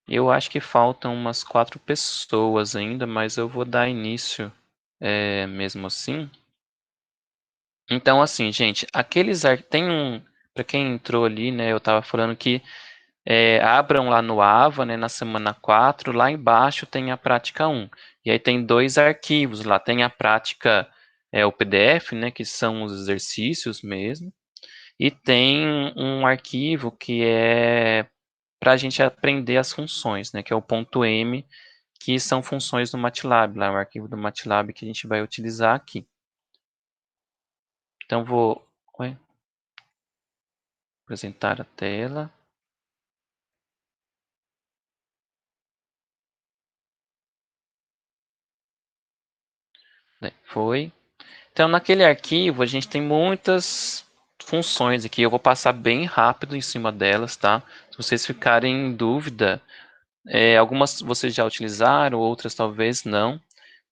Eu acho que faltam umas 4 pessoas ainda, mas eu vou dar início, mesmo assim. Então, assim, gente, tem para quem entrou ali, né, eu estava falando que abram lá no AVA, né, na semana 4, lá embaixo tem a prática 1. E aí tem 2 arquivos lá, tem a prática, o PDF, né, que são os exercícios mesmo, e tem um arquivo que é para a gente aprender as funções, né, que é o ponto .m, que são funções do MATLAB, lá é o arquivo do MATLAB que a gente vai utilizar aqui. Então vou apresentar a tela. Foi. Então, naquele arquivo, a gente tem muitas funções aqui. Eu vou passar bem rápido em cima delas, tá? Se vocês ficarem em dúvida, algumas vocês já utilizaram, outras talvez não.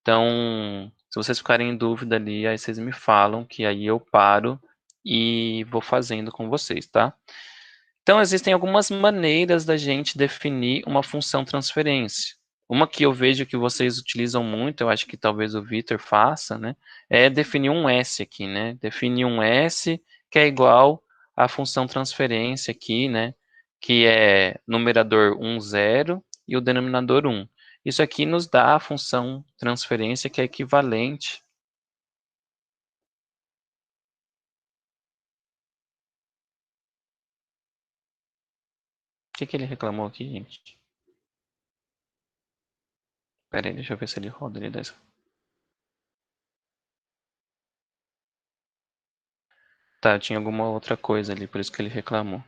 Então, se vocês ficarem em dúvida ali, aí vocês me falam, que aí eu paro e vou fazendo com vocês, tá? Então, existem algumas maneiras da gente definir uma função transferência. Uma que eu vejo que vocês utilizam muito, eu acho que talvez o Vitor faça, né? É definir um S aqui, né? Definir um S que é igual à função transferência aqui, né? Que é numerador 1, 0 e o denominador 1. Isso aqui nos dá a função transferência que é equivalente. O que que ele reclamou aqui, gente? Pera aí, deixa eu ver se ele roda ali. Tá, tinha alguma outra coisa ali, por isso que ele reclamou.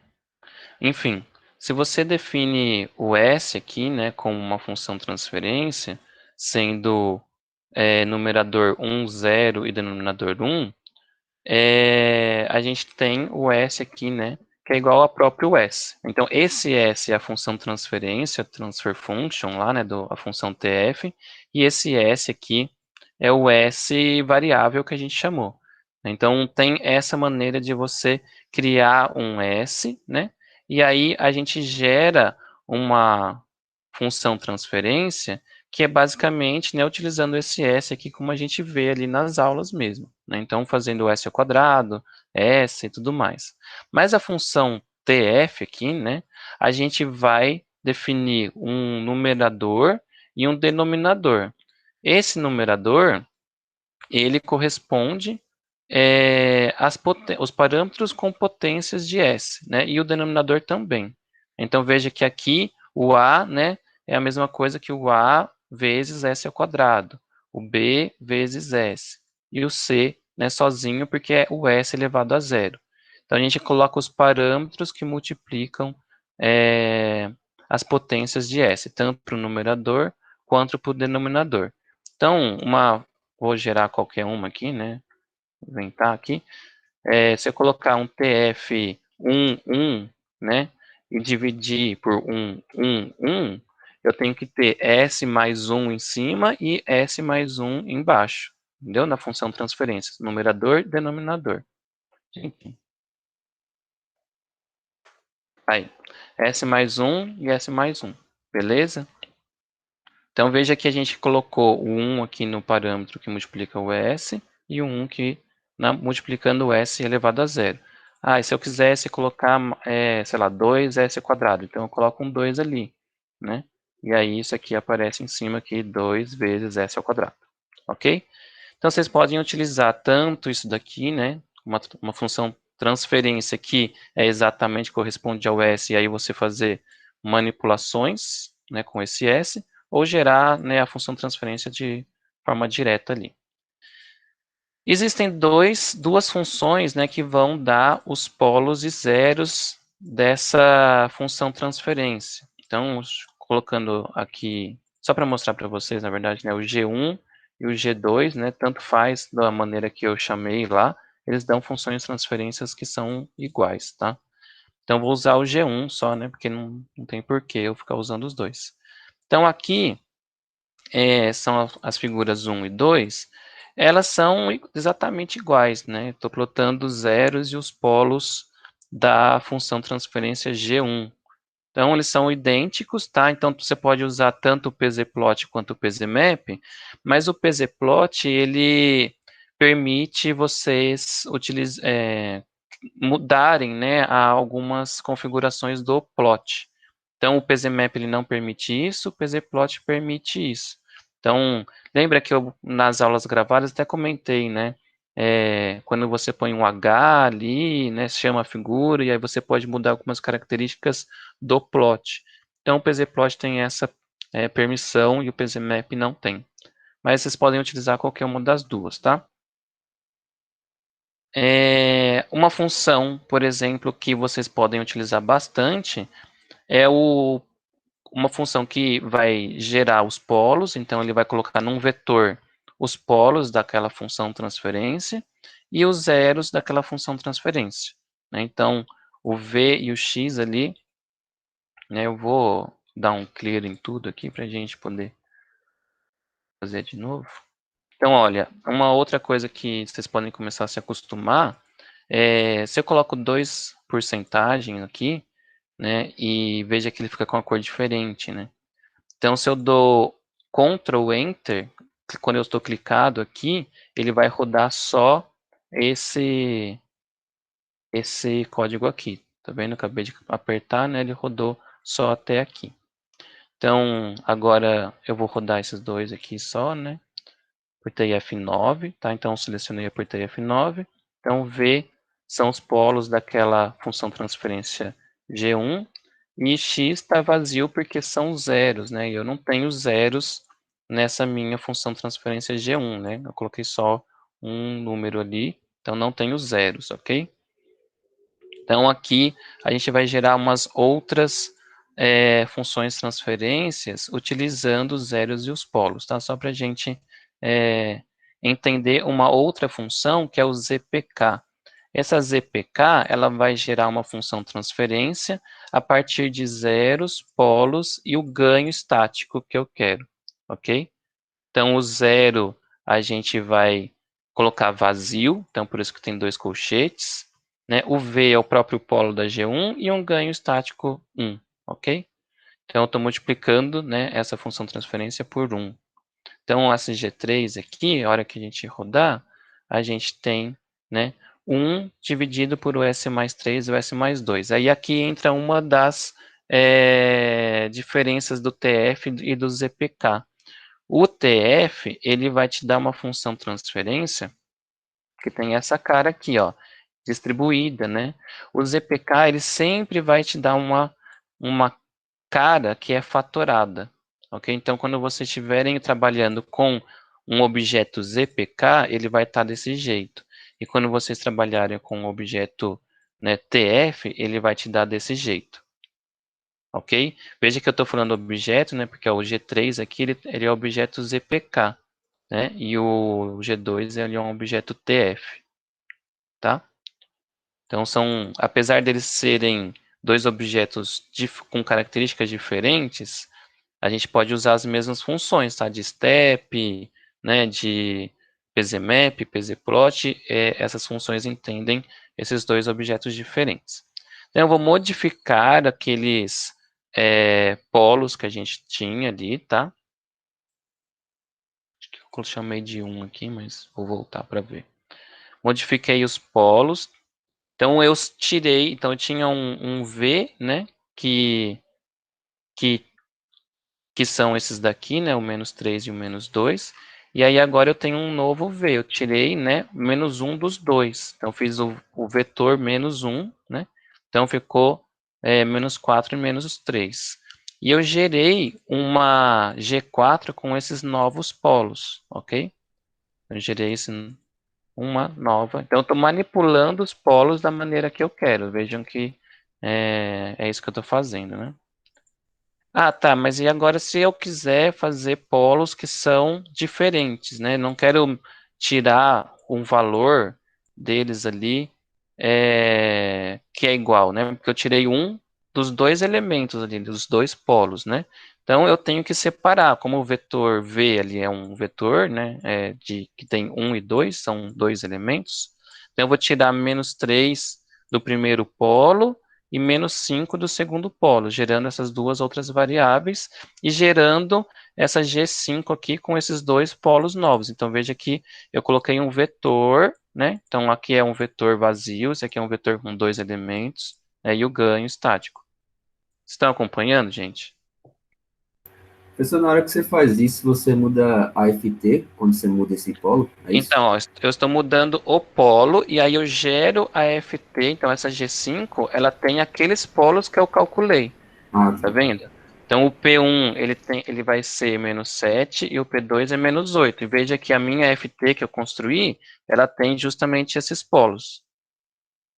Enfim, se você define o S aqui, né, como uma função transferência, sendo numerador 1, 0 e denominador 1, a gente tem o S aqui, né, que é igual ao próprio S. Então, esse S é a função transferência, transfer function lá, né, a função TF, e esse S aqui é o S variável que a gente chamou. Então, tem essa maneira de você criar um S, né, e aí a gente gera uma função transferência que é basicamente, né, utilizando esse S aqui como a gente vê ali nas aulas mesmo, né? Então, fazendo o S ao quadrado, S e tudo mais. Mas a função TF aqui, né, a gente vai definir um numerador e um denominador. Esse numerador, ele corresponde os parâmetros com potências de S, né, e o denominador também. Então, veja que aqui o A, né, é a mesma coisa que o A vezes S ao quadrado, o B vezes S, e o C, né, sozinho, porque é o S elevado a zero. Então, a gente coloca os parâmetros que multiplicam as potências de S, tanto para o numerador quanto para o denominador. Então, vou gerar qualquer uma aqui, né? Inventar aqui. Se eu colocar um TF 1, né? E dividir por 1, eu tenho que ter S mais 1 em cima e S mais 1 embaixo. Entendeu? Na função transferência. Numerador e denominador. Gente, aí. S mais 1 e S mais 1. Beleza? Então, veja que a gente colocou o 1 aqui no parâmetro que multiplica o S e o 1 que multiplicando o S elevado a zero. Ah, e se eu quisesse colocar, sei lá, 2S quadrado, então eu coloco um 2 ali, né? E aí isso aqui aparece em cima aqui, 2 vezes S ao quadrado, ok? Então, vocês podem utilizar tanto isso daqui, né? Uma função transferência que é exatamente corresponde ao S, e aí você fazer manipulações, né, com esse S, ou gerar, né, a função transferência de forma direta ali. Existem duas funções, né, que vão dar os polos e zeros dessa função transferência. Então, colocando aqui, só para mostrar para vocês, na verdade, né, o G1 e o G2, né, tanto faz da maneira que eu chamei lá, eles dão funções de transferências que são iguais, tá? Então, vou usar o G1 só, né, porque não tem porquê eu ficar usando os dois. Então, aqui, são as figuras 1 e 2, elas são exatamente iguais, né? Estou plotando os zeros e os polos da função transferência G1. Então, eles são idênticos, tá? Então, você pode usar tanto o pzplot quanto o pzmap, mas o pzplot, ele permite vocês mudarem, né, algumas configurações do plot. Então, o pzmap ele não permite isso, o pzplot permite isso. Então, lembra que eu, nas aulas gravadas, até comentei, né? Quando você põe um H ali, né, chama a figura, e aí você pode mudar algumas características do plot. Então, o pzplot tem essa permissão e o pzmap não tem. Mas vocês podem utilizar qualquer uma das duas, tá? Uma função, por exemplo, que vocês podem utilizar bastante é uma função que vai gerar os polos, então ele vai colocar num vetor os polos daquela função transferência e os zeros daquela função transferência, né? Então, o v e o x ali, né, eu vou dar um clear em tudo aqui para a gente poder fazer de novo. Então, olha, uma outra coisa que vocês podem começar a se acostumar se eu coloco 2 porcentagem aqui, né, e veja que ele fica com a cor diferente, né? Então, se eu dou Ctrl Enter, quando eu estou clicado aqui, ele vai rodar só esse código aqui. Tá vendo? Eu acabei de apertar, né? Ele rodou só até aqui. Então, agora eu vou rodar esses dois aqui só, né? Apertei F9, tá? Então, selecionei e apertei F9. Então, V são os polos daquela função transferência G1 e X está vazio porque são zeros, né? E eu não tenho zeros nessa minha função transferência G1, né? Eu coloquei só um número ali, então não tenho zeros, ok? Então, aqui a gente vai gerar umas outras funções transferências utilizando os zeros e os polos, tá? Só para a gente entender uma outra função que é o ZPK. Essa ZPK, ela vai gerar uma função transferência a partir de zeros, polos e o ganho estático que eu quero, ok? Então, o zero a gente vai colocar vazio, então por isso que tem dois colchetes, né? O V é o próprio polo da G1 e um ganho estático 1, ok? Então, eu estou multiplicando, né, essa função transferência por 1. Então, essa G3 aqui, a hora que a gente rodar, a gente tem, né, 1 dividido por o S mais 3 e o S mais 2. Aí aqui entra uma das diferenças do TF e do ZPK. O TF, ele vai te dar uma função transferência que tem essa cara aqui, ó, distribuída, né? O ZPK, ele sempre vai te dar uma cara que é fatorada, ok? Então, quando vocês estiverem trabalhando com um objeto ZPK, ele vai estar desse jeito. E quando vocês trabalharem com um objeto, né, TF, ele vai te dar desse jeito. Ok? Veja que eu estou falando objeto, né? Porque o G3 aqui, ele é objeto ZPK, né? E o G2 ele é um objeto TF, tá? Então, apesar deles serem dois objetos com características diferentes, a gente pode usar as mesmas funções, tá? De step, né? De pzmap, pzplot, essas funções entendem esses dois objetos diferentes. Então, eu vou modificar aqueles polos que a gente tinha ali, tá? Acho que eu chamei de 1 aqui, mas vou voltar para ver. Modifiquei os polos. Então, eu tirei, então eu tinha um V, né? Que que são esses daqui, né, o menos 3 e o menos 2. E aí agora eu tenho um novo V, eu tirei, né, menos 1 dos dois. Então fiz o vetor menos 1, né, então ficou menos 4 e menos 3. E eu gerei uma G4 com esses novos polos, ok? Eu gerei uma nova. Então eu estou manipulando os polos da maneira que eu quero. Vejam que é isso que eu estou fazendo, né? Ah, tá, mas e agora se eu quiser fazer polos que são diferentes, né? Não quero tirar um valor deles ali que é igual, né? Porque eu tirei um dos dois elementos ali, dos dois polos, né? Então eu tenho que separar, como o vetor V ali é um vetor, né? Que tem 1 e 2, são dois elementos. Então eu vou tirar menos 3 do primeiro polo e menos 5 do segundo polo, gerando essas duas outras variáveis e gerando essa G5 aqui com esses dois polos novos. Então, veja que eu coloquei um vetor, né? Então, aqui é um vetor vazio, esse aqui é um vetor com dois elementos, né? E o ganho estático. Estão acompanhando, gente? Professor, na hora que você faz isso, você muda a FT, quando você muda esse polo, é isso? Então, ó, eu estou mudando o polo e aí eu gero a FT, então essa G5, ela tem aqueles polos que eu calculei, Ah, tá tá. vendo? Então o P1 ele vai ser menos 7 e o P2 é menos 8. E veja que a minha FT que eu construí, ela tem justamente esses polos,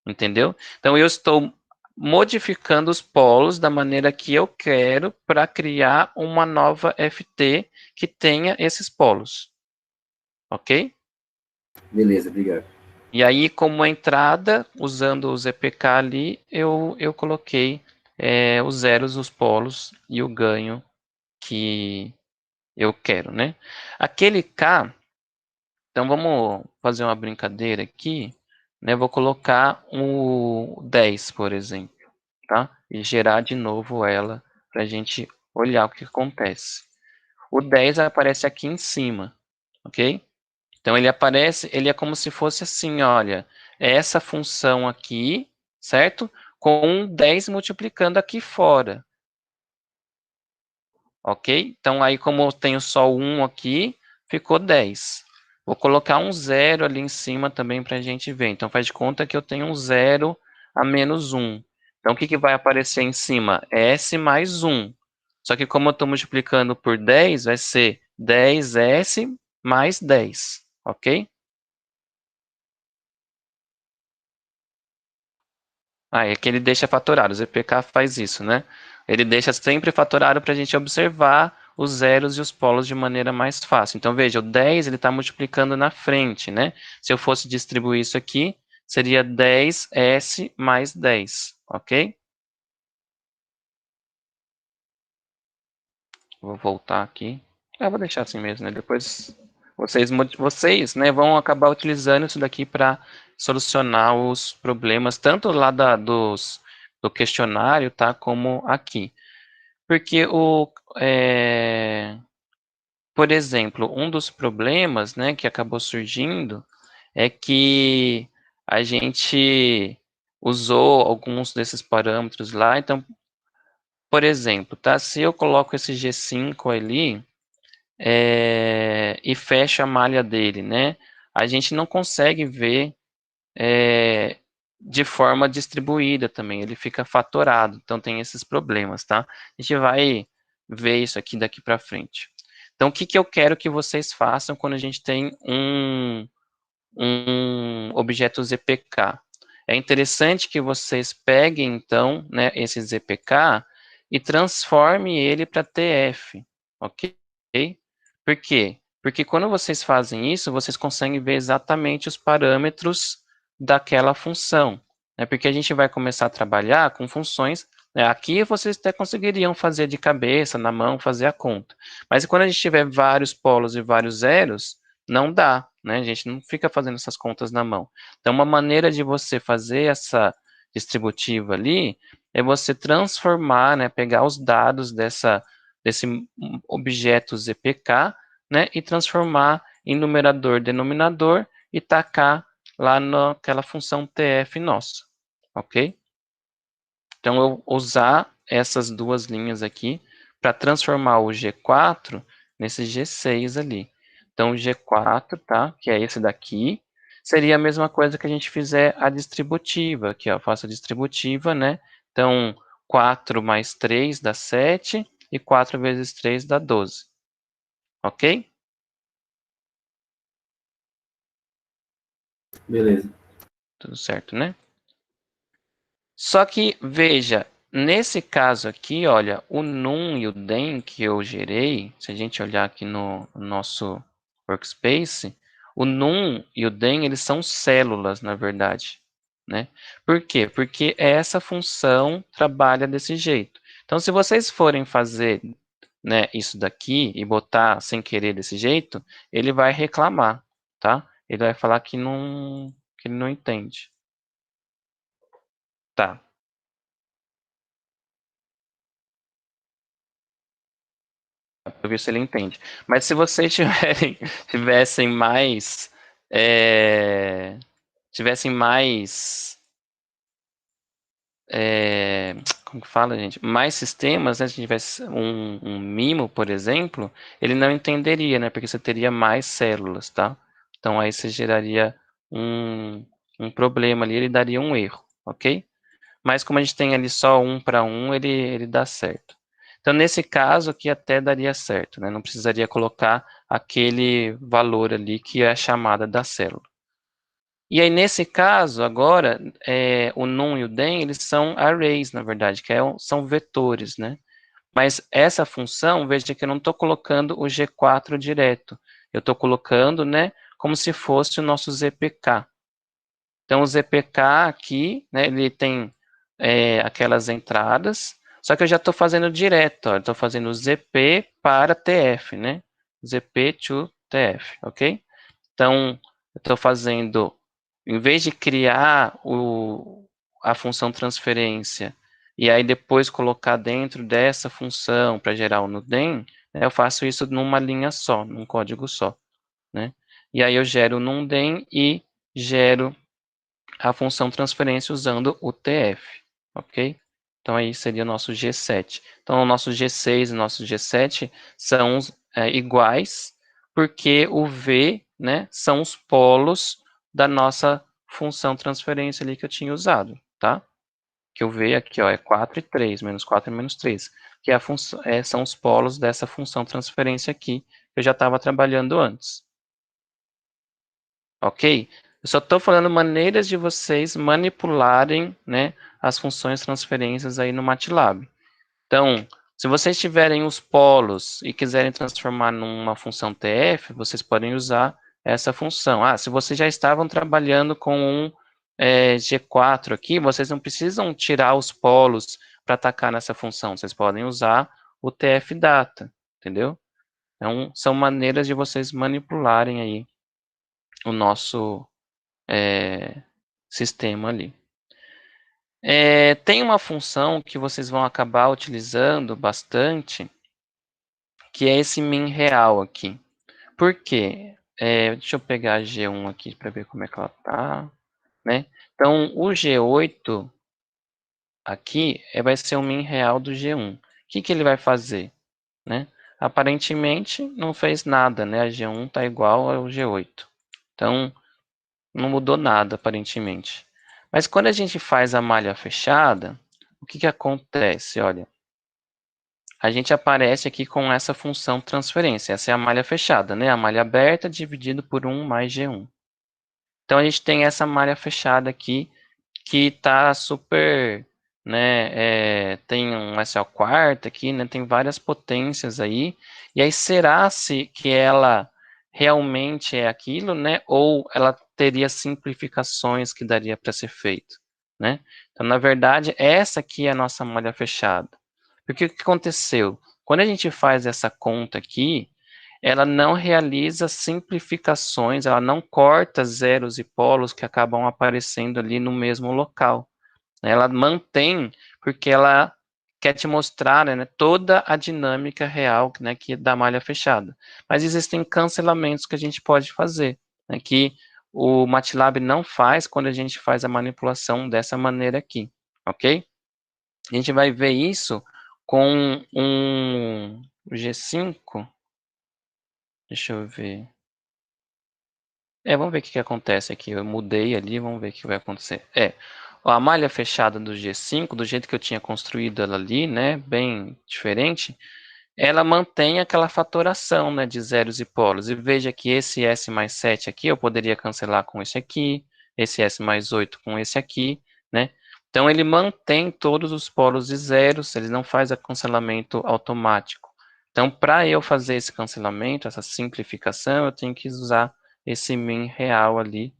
entendeu? Então eu estou modificando os polos da maneira que eu quero para criar uma nova FT que tenha esses polos, ok? Beleza, obrigado. E aí, como entrada, usando o ZPK ali, eu coloquei os zeros, os polos e o ganho que eu quero, né? Aquele K, então vamos fazer uma brincadeira aqui, né? Vou colocar o 10, por exemplo, tá? E gerar de novo ela para a gente olhar o que acontece. O 10 aparece aqui em cima, ok? Então ele aparece, ele é como se fosse assim, olha, é essa função aqui, certo? Com um 10 multiplicando aqui fora, ok? Então aí como eu tenho só um aqui, ficou 10. Vou colocar um zero ali em cima também para a gente ver. Então faz de conta que eu tenho um zero a menos um. Então o que, que vai aparecer em cima? S mais 1. Só que como eu estou multiplicando por 10, vai ser 10S mais 10, ok? Ah, é que ele deixa fatorado, o ZPK faz isso, né? Ele deixa sempre fatorado para a gente observar os zeros e os polos de maneira mais fácil. Então, veja, o 10 ele está multiplicando na frente, né? Se eu fosse distribuir isso aqui, seria 10S mais 10, ok? Vou voltar aqui. Vou deixar assim mesmo, né? Depois vocês, né, vão acabar utilizando isso daqui para solucionar os problemas, tanto lá do questionário, tá, como aqui. Porque por exemplo, um dos problemas, né, que acabou surgindo é que a gente usou alguns desses parâmetros lá. Então, por exemplo, tá, se eu coloco esse G5 ali e fecho a malha dele, né, a gente não consegue ver é, de forma distribuída também, ele fica fatorado, então tem esses problemas, tá? A gente vai ver isso aqui daqui para frente. Então, o que, que eu quero que vocês façam quando a gente tem um objeto ZPK? É interessante que vocês peguem, então, né, esse ZPK e transforme ele para TF, ok? Por quê? Porque quando vocês fazem isso, vocês conseguem ver exatamente os parâmetros daquela função, né? Porque a gente vai começar a trabalhar com funções, né? Aqui vocês até conseguiriam fazer de cabeça, na mão, fazer a conta. Mas quando a gente tiver vários polos e vários zeros, não dá, né? A gente não fica fazendo essas contas na mão. Então, uma maneira de você fazer essa distributiva ali é você transformar, né? Pegar os dados desse objeto ZPK, né? E transformar em numerador, denominador e tacar lá naquela função TF nossa, ok? Então, eu usar essas duas linhas aqui para transformar o G4 nesse G6 ali. Então, o G4, tá? Que é esse daqui, seria a mesma coisa que a gente fizer a distributiva. Aqui, ó, eu faço a distributiva, né? Então, 4 mais 3 dá 7 e 4 vezes 3 dá 12. Ok? Beleza. Tudo certo, né? Só que, veja, nesse caso aqui, olha, o num e o den que eu gerei, se a gente olhar aqui no nosso workspace, o num e o den, eles são células, na verdade, né? Por quê? Porque essa função trabalha desse jeito. Então, se vocês forem fazer, né, isso daqui e botar sem querer desse jeito, ele vai reclamar, tá? Ele vai falar que, que ele não entende. Tá. para ver se ele entende. Mas se vocês tivessem mais, tivessem mais, como que fala, gente? Mais sistemas, né? Se tivesse um mimo, por exemplo, ele não entenderia, né? Porque você teria mais células, tá? Então aí você geraria um, um problema ali, ele daria um erro, ok? Mas como a gente tem ali só 1 para 1, ele dá certo. Então, nesse caso aqui até daria certo, né? Não precisaria colocar aquele valor ali que é a chamada da célula. E aí, nesse caso, agora, o num e o den, eles são arrays, na verdade, são vetores, né? Mas essa função, veja que eu não estou colocando o G4 direto. Eu estou colocando, né, como se fosse o nosso ZPK. Então, o ZPK aqui, né, ele tem aquelas entradas, só que eu já estou fazendo direto, ó, estou fazendo ZP para TF, né? ZP to TF, ok? Então, eu estou fazendo, em vez de criar a função transferência e aí depois colocar dentro dessa função para gerar o NuDen, né, eu faço isso numa linha só, num código só, né? E aí eu gero o NuDen e gero a função transferência usando o TF, ok? Então aí seria o nosso G7. Então o nosso G6 e o nosso G7 são iguais, porque o V, né, são os polos da nossa função transferência ali que eu tinha usado, tá? Que o V aqui, ó, é 4 e 3, menos 4 e menos 3, que são os polos dessa função transferência aqui, que eu já estava trabalhando antes. Ok? Eu só estou falando maneiras de vocês manipularem, né, as funções transferências aí no MATLAB. Então, se vocês tiverem os polos e quiserem transformar numa função TF, vocês podem usar essa função. Ah, se vocês já estavam trabalhando com um G4 aqui, vocês não precisam tirar os polos para atacar nessa função. Vocês podem usar o TF data, entendeu? Então, são maneiras de vocês manipularem aí o nosso sistema ali. Tem uma função que vocês vão acabar utilizando bastante, que é esse min real aqui. Por quê? Deixa eu pegar a G1 aqui para ver como é que ela tá, né? Então, o G8 aqui vai ser o min real do G1. O que ele vai fazer, né? Aparentemente não fez nada, né? A G1 está igual ao G8. Então, não mudou nada, aparentemente. Mas quando a gente faz a malha fechada, o que acontece? Olha, a gente aparece aqui com essa função transferência. Essa é a malha fechada, né? A malha aberta dividido por 1 mais G1. Então, a gente tem essa malha fechada aqui, que está super, né? Tem um SL quarto aqui, né? Tem várias potências aí. E aí, será-se que ela realmente é aquilo, né? Ou ela teria simplificações que daria para ser feito, né? Então, na verdade, essa aqui é a nossa malha fechada. Porque o que aconteceu? Quando a gente faz essa conta aqui, ela não realiza simplificações, ela não corta zeros e polos que acabam aparecendo ali no mesmo local. Ela mantém, porque ela quer te mostrar, né, toda a dinâmica real, né, que é da malha fechada. Mas existem cancelamentos que a gente pode fazer, né, que o MATLAB não faz quando a gente faz a manipulação dessa maneira aqui, ok? A gente vai ver isso com um G5. Deixa eu ver. Vamos ver o que acontece aqui. Eu mudei ali, vamos ver o que vai acontecer. A malha fechada do G5, do jeito que eu tinha construído ela ali, né, bem diferente, ela mantém aquela fatoração, né, de zeros e polos. E veja que esse S mais 7 aqui, eu poderia cancelar com esse S mais 8 com esse aqui, né? Então, ele mantém todos os polos de zeros, ele não faz o cancelamento automático. Então, para eu fazer esse cancelamento, essa simplificação, eu tenho que usar esse min real ali,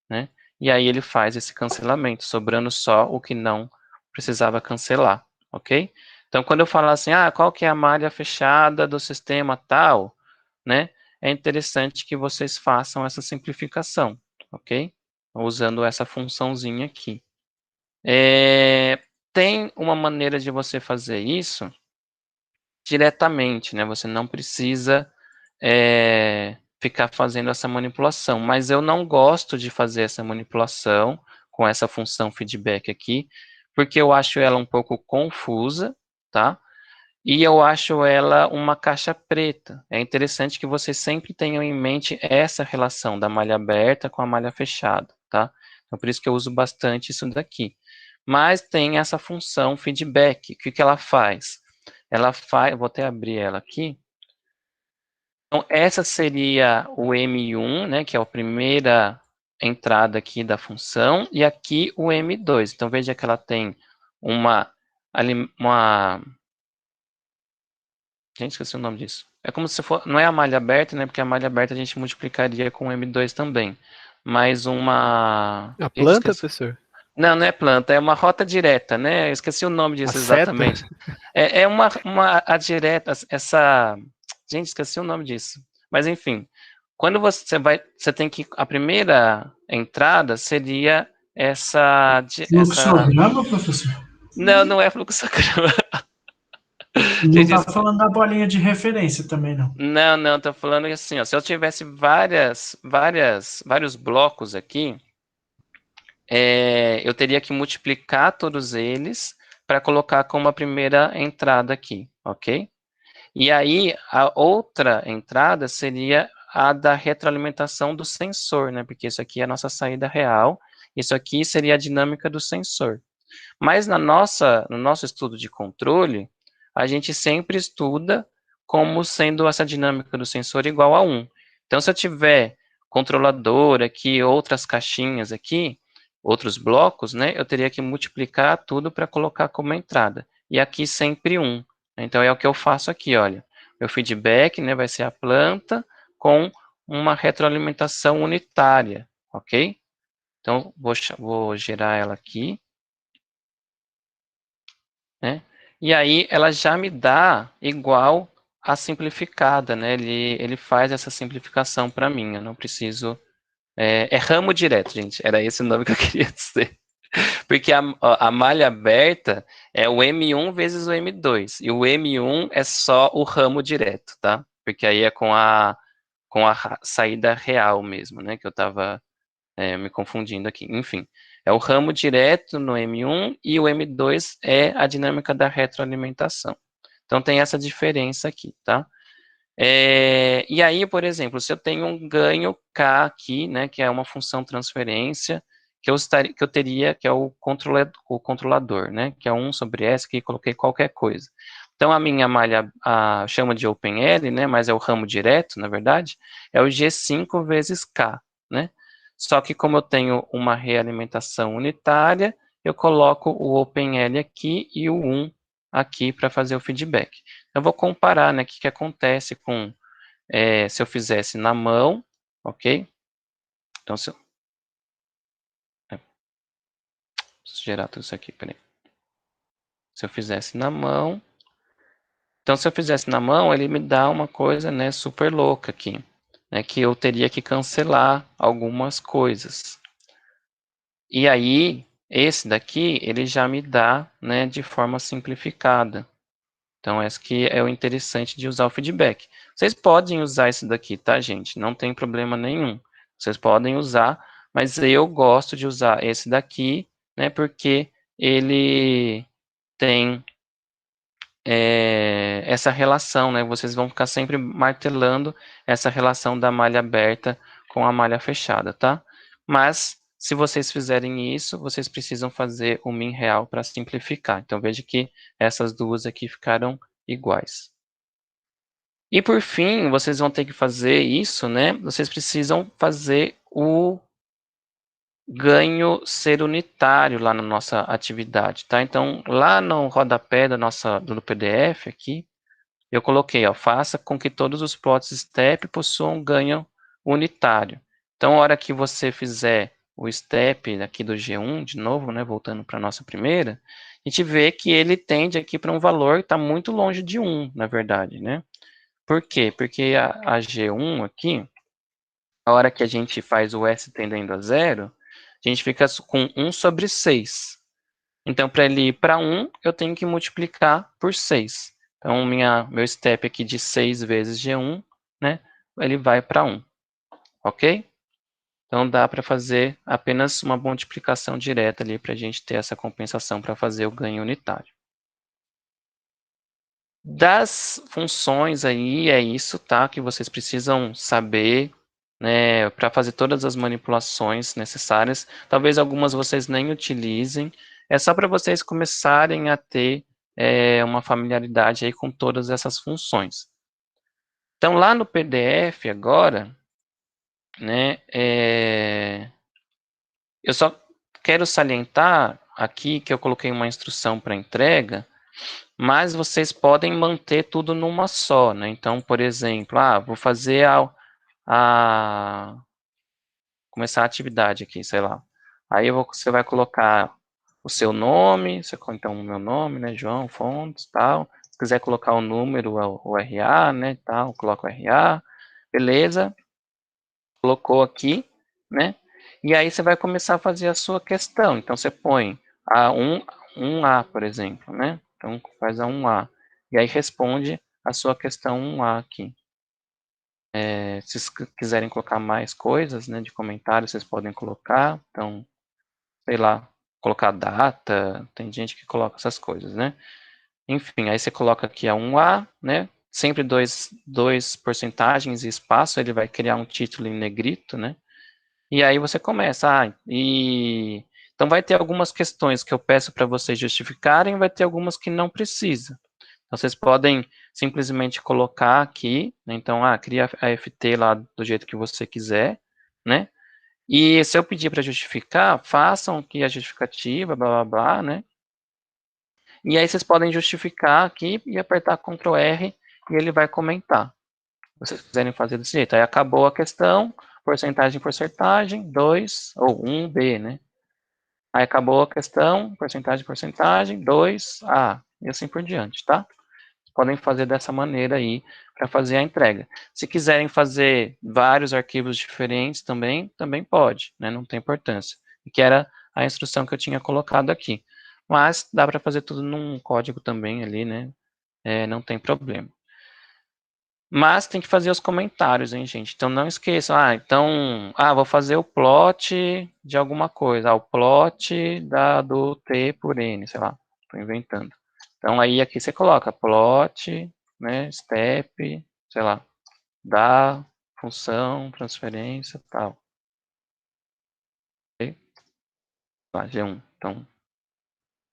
né? E aí ele faz esse cancelamento, sobrando só o que não precisava cancelar, ok? Então, quando eu falar assim, qual que é a malha fechada do sistema tal, né? É interessante que vocês façam essa simplificação, ok? Usando essa funçãozinha aqui. Tem uma maneira de você fazer isso, diretamente, né? Você não precisa ficar fazendo essa manipulação, mas eu não gosto de fazer essa manipulação com essa função feedback aqui, porque eu acho ela um pouco confusa, tá? E eu acho ela uma caixa preta. É interessante que vocês sempre tenham em mente essa relação da malha aberta com a malha fechada, tá? Então, por isso que eu uso bastante isso daqui. Mas tem essa função feedback. O que que ela faz? Ela faz, vou até abrir ela aqui. Então, essa seria o M1, né, que é a primeira entrada aqui da função, e aqui o M2. Então, veja que ela tem uma gente, esqueci o nome disso. É como se for, não é a malha aberta, né? Porque a malha aberta a gente multiplicaria com M2 também. Mas uma. A Gente, planta, esqueci. professor? Não, não é planta, é uma rota direta, né? Eu esqueci o nome A disso seta? exatamente. É uma a direta, essa. Gente, esqueci o nome disso. Mas enfim, quando você vai, você tem que. A primeira entrada seria essa. Fluxograma, professor? Não, não é fluxograma. Não Gente, está falando da bolinha de referência também, não. não, tô falando assim, ó, se eu tivesse vários blocos aqui, eu teria que multiplicar todos eles para colocar como a primeira entrada aqui, ok? E aí, a outra entrada seria a da retroalimentação do sensor, né? Porque isso aqui é a nossa saída real, isso aqui seria a dinâmica do sensor. Mas no nosso estudo de controle, a gente sempre estuda como sendo essa dinâmica do sensor igual a 1. Então, se eu tiver controlador aqui, outras caixinhas aqui, outros blocos, né, eu teria que multiplicar tudo para colocar como entrada. E aqui sempre 1. Então, é o que eu faço aqui, olha. Meu feedback, né, vai ser a planta com uma retroalimentação unitária, ok? Então, vou gerar ela aqui, né? E aí ela já me dá igual a simplificada, né? Ele faz essa simplificação para mim, eu não preciso... É ramo direto, gente, era esse o nome que eu queria dizer. Porque a malha aberta é o M1 vezes o M2, e o M1 é só o ramo direto, tá? Porque aí é com a saída real mesmo, né? Que eu estava me confundindo aqui. Enfim, é o ramo direto no M1 e o M2 é a dinâmica da retroalimentação. Então tem essa diferença aqui, tá? E aí, por exemplo, se eu tenho um ganho K aqui, né, que é uma função transferência, que eu teria, que é o controlador, né, que é 1 sobre S, que coloquei qualquer coisa. Então, a minha malha chama de OpenL, né, mas é o ramo direto, na verdade, é o G5 vezes K, né? Só que como eu tenho uma realimentação unitária, eu coloco o OpenL aqui e o 1 aqui para fazer o feedback. Eu vou comparar, né, o que acontece com se eu fizesse na mão, ok? Então, preciso gerar tudo isso aqui, peraí. Se eu fizesse na mão, então se eu fizesse na mão, ele me dá uma coisa, né, super louca aqui, né, que eu teria que cancelar algumas coisas. E aí, esse daqui, ele já me dá, né, de forma simplificada. Então, esse que é o interessante de usar o feedback. Vocês podem usar esse daqui, tá, gente? Não tem problema nenhum. Vocês podem usar, mas eu gosto de usar esse daqui, né, porque ele tem essa relação, né? Vocês vão ficar sempre martelando essa relação da malha aberta com a malha fechada, tá? Mas, se vocês fizerem isso, vocês precisam fazer o min real para simplificar. Então, veja que essas duas aqui ficaram iguais. E, por fim, vocês vão ter que fazer isso, né? Vocês precisam fazer o ganho ser unitário lá na nossa atividade, tá? Então, lá no rodapé do PDF aqui, eu coloquei, ó, faça com que todos os plots step possuam ganho unitário. Então, a hora que você fizer o step aqui do G1, de novo, né, voltando para a nossa primeira, a gente vê que ele tende aqui para um valor que está muito longe de 1, na verdade, né? Por quê? Porque a G1 aqui, a hora que a gente faz o S tendendo a 0, a gente fica com 1 sobre 6. Então, para ele ir para 1, eu tenho que multiplicar por 6. Então, meu step aqui de 6 vezes G1, né, ele vai para 1, ok? Então, dá para fazer apenas uma multiplicação direta ali para a gente ter essa compensação para fazer o ganho unitário. Das funções aí, é isso, tá? Que vocês precisam saber, né, para fazer todas as manipulações necessárias. Talvez algumas vocês nem utilizem. É só para vocês começarem a ter uma familiaridade aí com todas essas funções. Então, lá no PDF agora, né, eu só quero salientar aqui que eu coloquei uma instrução para entrega, mas vocês podem manter tudo numa só, né? Então, por exemplo, vou fazer começar a atividade aqui, sei lá. Aí você vai colocar o seu nome, então o meu nome, né, João Fontes, tal. Se quiser colocar o número, o RA, né, tal, coloca o RA, beleza. Colocou aqui, né? E aí você vai começar a fazer a sua questão. Então você põe a 1A, por exemplo, né? Então faz a 1A. E aí responde a sua questão 1A aqui. Se vocês quiserem colocar mais coisas, né, de comentário, vocês podem colocar. Então, sei lá, colocar data, tem gente que coloca essas coisas, né? Enfim, aí você coloca aqui a 1A, né? Sempre dois porcentagens e espaço, ele vai criar um título em negrito, né? E aí você começa, então vai ter algumas questões que eu peço para vocês justificarem, vai ter algumas que não precisa. Então, vocês podem simplesmente colocar aqui, né? Então, cria a FT lá do jeito que você quiser, né? E se eu pedir para justificar, façam aqui a justificativa, blá, blá, blá, né? E aí vocês podem justificar aqui e apertar Ctrl R e ele vai comentar. Se vocês quiserem fazer desse jeito. Aí acabou a questão, porcentagem, 2, ou 1B, né? Aí acabou a questão, porcentagem, 2A, e assim por diante, tá? Podem fazer dessa maneira aí para fazer a entrega. Se quiserem fazer vários arquivos diferentes também pode, né? Não tem importância. Que era a instrução que eu tinha colocado aqui. Mas dá para fazer tudo num código também ali, né? Não tem problema. Mas tem que fazer os comentários, hein, gente? Então não esqueçam. Vou fazer o plot de alguma coisa. O plot do T por N, sei lá. Estou inventando. Então aí aqui você coloca plot, né, step, sei lá, da função, transferência, tal. Ok? Lá, G1.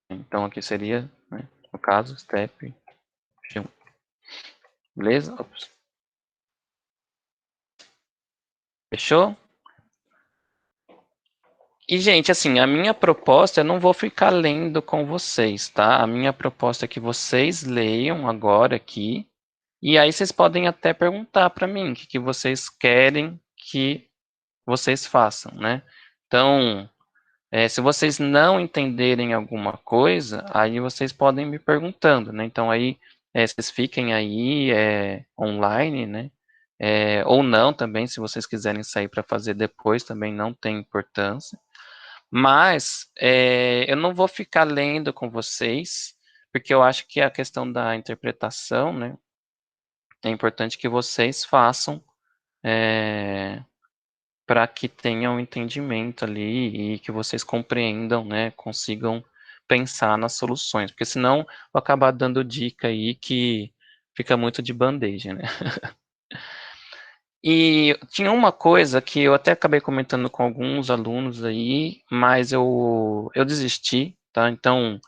Então aqui seria, né, no caso, step G1. Beleza? Ops. Fechou? E, gente, assim, a minha proposta, eu não vou ficar lendo com vocês, tá? A minha proposta é que vocês leiam agora aqui, e aí vocês podem até perguntar para mim o que vocês querem que vocês façam, né? Então, se vocês não entenderem alguma coisa, aí vocês podem me perguntando, né? Então, aí, vocês fiquem aí online, né? Ou não também, se vocês quiserem sair para fazer depois, também não tem importância. Mas eu não vou ficar lendo com vocês, porque eu acho que a questão da interpretação, né, é importante que vocês façam para que tenham entendimento ali e que vocês compreendam, né, consigam pensar nas soluções, porque senão vou acabar dando dica aí que fica muito de bandeja, né. E tinha uma coisa que eu até acabei comentando com alguns alunos aí, mas eu desisti, tá? Então,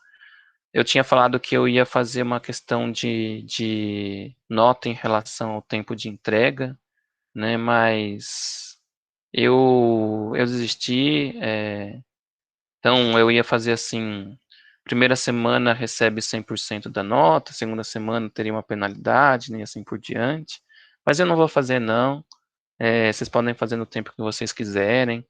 eu tinha falado que eu ia fazer uma questão de nota em relação ao tempo de entrega, né? Mas eu desisti, então eu ia fazer assim, primeira semana recebe 100% da nota, segunda semana teria uma penalidade, né, e assim por diante. Mas eu não vou fazer não. Vocês podem fazer no tempo que vocês quiserem,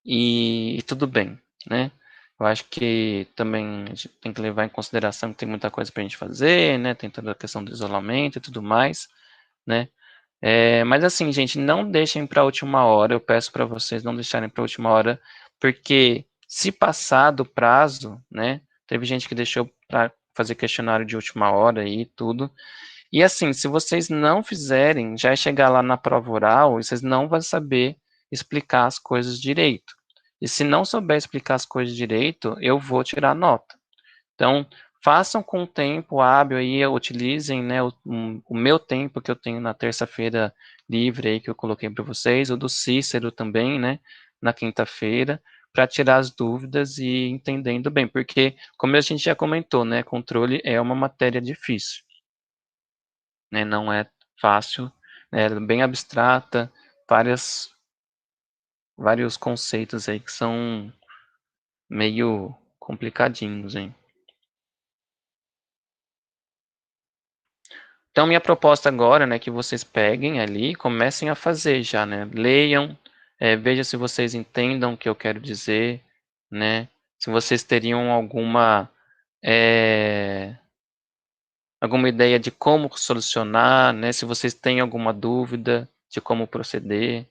e tudo bem, né? Eu acho que também a gente tem que levar em consideração que tem muita coisa para a gente fazer, né? Tem toda a questão do isolamento e tudo mais, né? Mas assim, gente, não deixem para a última hora, eu peço para vocês não deixarem para a última hora, porque se passar do prazo, né? Teve gente que deixou para fazer questionário de última hora aí, tudo. E assim, se vocês não fizerem, já é chegar lá na prova oral, e vocês não vão saber explicar as coisas direito. E se não souber explicar as coisas direito, eu vou tirar nota. Então, façam com o tempo hábil aí, utilizem, né, o meu tempo que eu tenho na terça-feira livre aí que eu coloquei para vocês, o do Cícero também, né, na quinta-feira, para tirar as dúvidas e entendendo bem, porque, como a gente já comentou, né, controle é uma matéria difícil, né, não é fácil, é bem abstrata, vários conceitos aí que são meio complicadinhos, hein. Então, minha proposta agora, né, que vocês peguem ali e comecem a fazer já, né, leiam, veja se vocês entendam o que eu quero dizer, né, se vocês teriam alguma ideia de como solucionar, né, se vocês têm alguma dúvida de como proceder.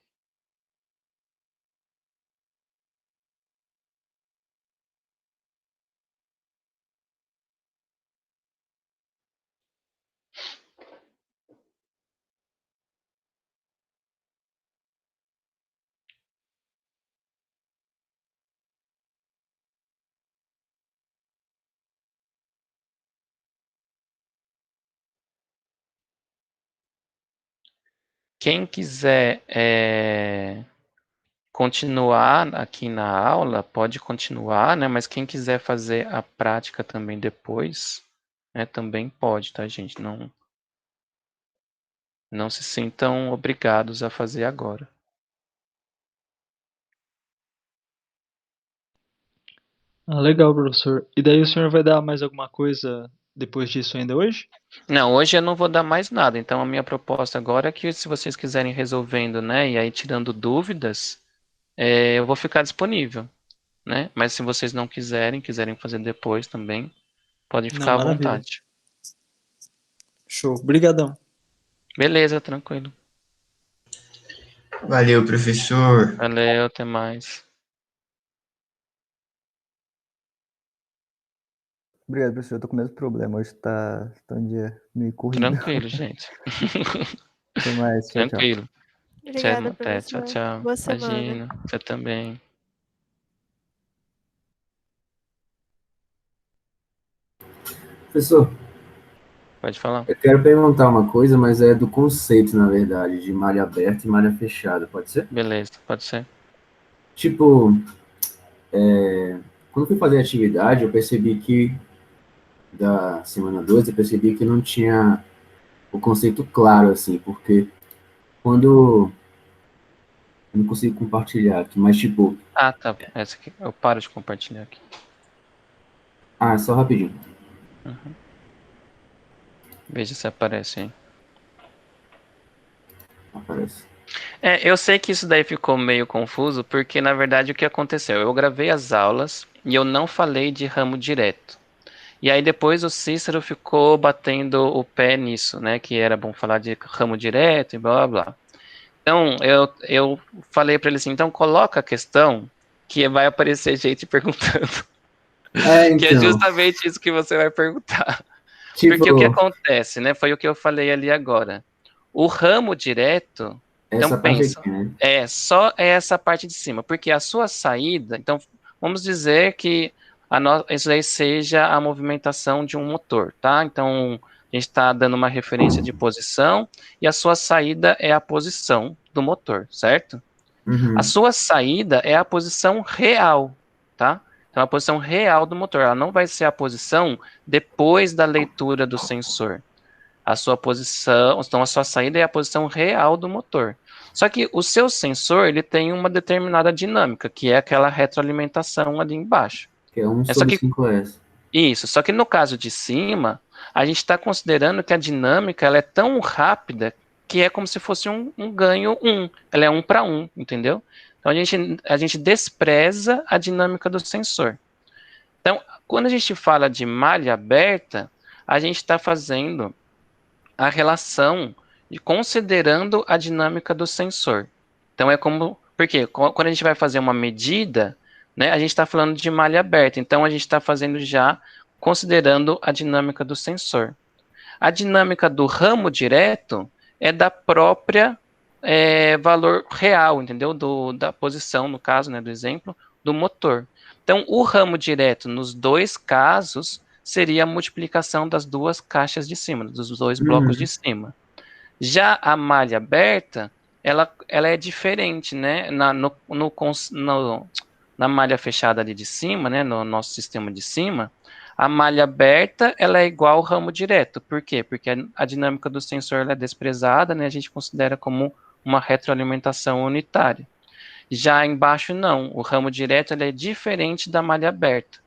Quem quiser continuar aqui na aula, pode continuar, né, mas quem quiser fazer a prática também depois, né, também pode, tá, gente? Não se sintam obrigados a fazer agora. Ah, legal, professor. E daí o senhor vai dar mais alguma coisa depois disso ainda hoje? Não, hoje eu não vou dar mais nada, então a minha proposta agora é que se vocês quiserem resolvendo, né, e aí tirando dúvidas, eu vou ficar disponível, né? Mas se vocês não quiserem fazer depois também, podem Não, ficar à maravilha. vontade. Show. Obrigadão. Beleza, tranquilo. Valeu, professor. Valeu, até mais. Obrigado, professor. Eu tô com o mesmo problema. Hoje tá um dia meio corrido. Tranquilo, gente. Até mais. Tchau, tchau. Tranquilo. Obrigada, Até, tchau, professor. tchau. Boa semana. Imagina, você também. Professor, Pode falar. eu quero perguntar uma coisa, mas é do conceito, na verdade, de malha aberta e malha fechada, pode ser? Beleza, pode ser. Tipo, quando eu fui fazer a atividade, eu percebi que, da semana 2, eu percebi que não tinha o conceito claro, assim, porque quando... Eu não consigo compartilhar aqui, mas tipo... Ah, tá. Essa aqui. Eu paro de compartilhar aqui. Ah, só rapidinho. Uhum. Veja se aparece aí. Aparece. Eu sei que isso daí ficou meio confuso, porque na verdade o que aconteceu? Eu gravei as aulas e eu não falei de ramo direto. E aí depois o Cícero ficou batendo o pé nisso, né? Que era bom falar de ramo direto e blá blá blá. Então eu falei para ele assim, então coloca a questão que vai aparecer gente perguntando. Que é Então, justamente isso que você vai perguntar. tipo, Porque o que acontece, né? Foi o que eu falei ali agora. O ramo direto, então essa parte pensa, aqui, né? só essa parte de cima, porque a sua saída, então vamos dizer que isso aí seja a movimentação de um motor, tá? Então a gente está dando uma referência de posição e a sua saída é a posição do motor, certo? Uhum. A sua saída é a posição real, tá? Então a posição real do motor, ela não vai ser a posição depois da leitura do sensor. A sua posição, então a sua saída é a posição real do motor. Só que o seu sensor, ele tem uma determinada dinâmica, que é aquela retroalimentação ali embaixo. Que é 1 Só sobre que 5S. isso, só que no caso de cima, a gente está considerando que a dinâmica ela é tão rápida que é como se fosse um ganho 1. Ela é 1 para 1, entendeu? Então a gente despreza a dinâmica do sensor. Então, quando a gente fala de malha aberta, a gente está fazendo a relação de considerando a dinâmica do sensor. Então é como, porque quando a gente vai fazer uma medida, né, a gente está falando de malha aberta, então a gente está fazendo já considerando a dinâmica do sensor. A dinâmica do ramo direto é da própria valor real, entendeu? Da posição, no caso, né, do exemplo, do motor. Então, o ramo direto, nos dois casos, seria a multiplicação das duas caixas de cima, dos dois blocos de cima. Já a malha aberta, ela é diferente, né? Na malha fechada ali de cima, né, no nosso sistema de cima, a malha aberta, ela é igual ao ramo direto. Por quê? Porque a dinâmica do sensor ela é desprezada, né? A gente considera como uma retroalimentação unitária. Já embaixo, não. O ramo direto ele é diferente da malha aberta.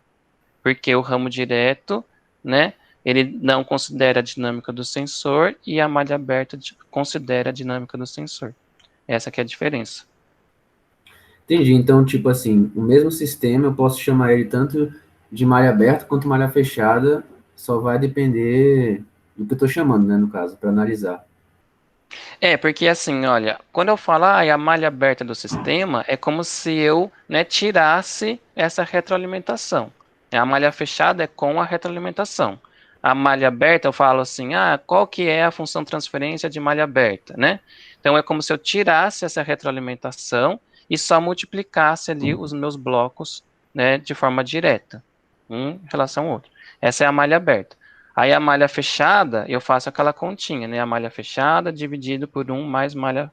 Porque o ramo direto, né, ele não considera a dinâmica do sensor e a malha aberta considera a dinâmica do sensor. Essa que é a diferença. Entendi. Então, tipo assim, o mesmo sistema, eu posso chamar ele tanto de malha aberta quanto malha fechada, só vai depender do que eu estou chamando, né, no caso, para analisar. Porque assim, olha, quando eu falo a malha aberta do sistema, é como se eu, né, tirasse essa retroalimentação. A malha fechada é com a retroalimentação. A malha aberta, eu falo assim, qual que é a função transferência de malha aberta, né? Então, é como se eu tirasse essa retroalimentação e só multiplicasse ali os meus blocos, né, de forma direta, um em relação ao outro. Essa é a malha aberta. Aí a malha fechada, eu faço aquela continha, né? A malha fechada dividido por 1 mais malha